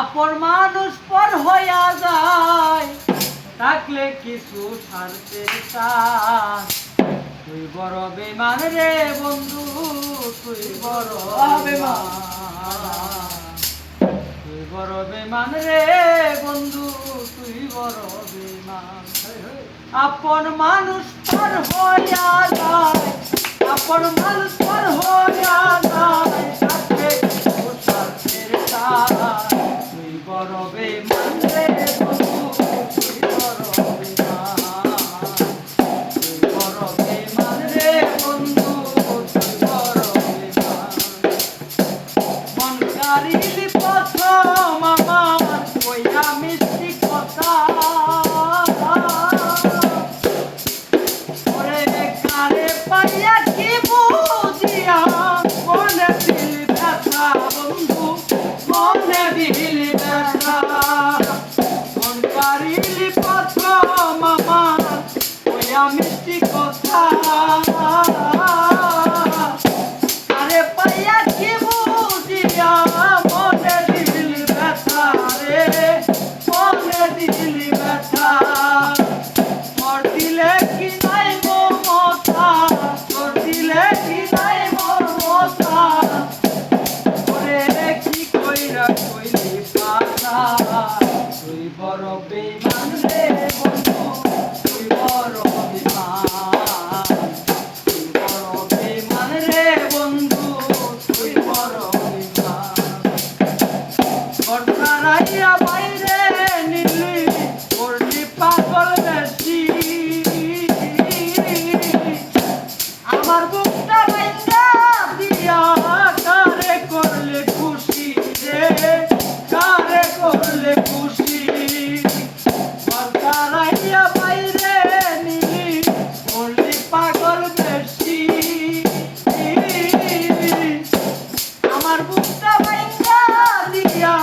আপন মানুষ পর হইয়া যায়, থাকলে কিছু স্বার্থের টান। তুই বড় বেমান রে বন্ধু, তুই বড় বেমান, তুই বড় বেমান রে বন্ধু, তুই বড় বেমান। আপন মানুষ পর হইয়া যায়, আপন মানুষ পর হইয়া যায়, থাকলে কিছু স্বার্থের টান। তুই বড় বেমান রে বন্ধু, তুই বড় বেমান, তুই বড় বেমান রে বন্ধু, তুই বড় বেমান। মন কারিলি প্রথম আমার কইয়া মিষ্টি কথা, ওরে কারে পাইয়া কি বুঝিয়া মনে দিল ব্যথা বন্ধু, মনে দিল ব্যথা। মন কারিলি প্রথম আমার কইয়া মিষ্টি কথা, কারে পাইয়া কি বুঝিয়া মনে দিল ব্যথা রে, মনে দিল ব্যথা। তোর দিলে কি নাই মমতা, তোর দিলে কি নাই মমতা, ওরে কি কইরা কইলি পাতা। তুই বড় বেমান রে বন্ধু, তুই বড় বেমান, তুই বড় বেমান রে বন্ধু, তুই বড় বেমান। ঘরখানাইয়া বাইরে নিলি করলি পাগল বেশি, আমার বুকটা ভাইঙ্গা দিয়া কারে করলে খুশি রে, কারে করলে খুশি। ঘরখানাইয়া বাইরে নিলি করলি পাগল বেশি, আমার বুকটা ভাইঙ্গা দিয়া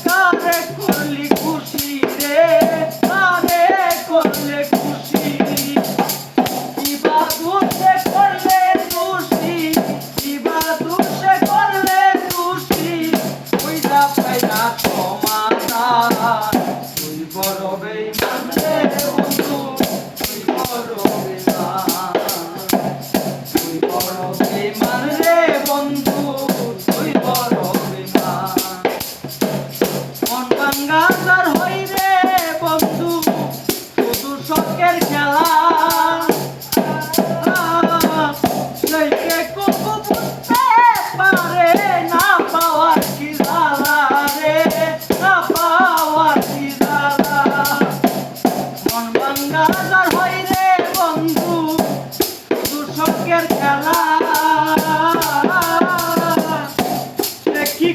কারে করলি খুশি রে, কারে করলে খুশি। কিবা দুষে করলে খুশি, কিবা দুষে করলে খুশি, ওইটা পাইরা সমাধান। তুই বড় বেমান রে বন্ধু, তুই বড় বেমান, তুই বড় বেমান রে বন্ধু, তুই বড় বেমান। মন ভাঙ্গার হই রে বন্ধু, শুধু শখের খেলা, সেইকে কবু বুঝতে পারে না পাওয়ার কি জ্বালা রে, না পাওয়ার কি জ্বালা। মন ভাঙ্গার হই রে বন্ধু, শুধু শখের খেলা, কি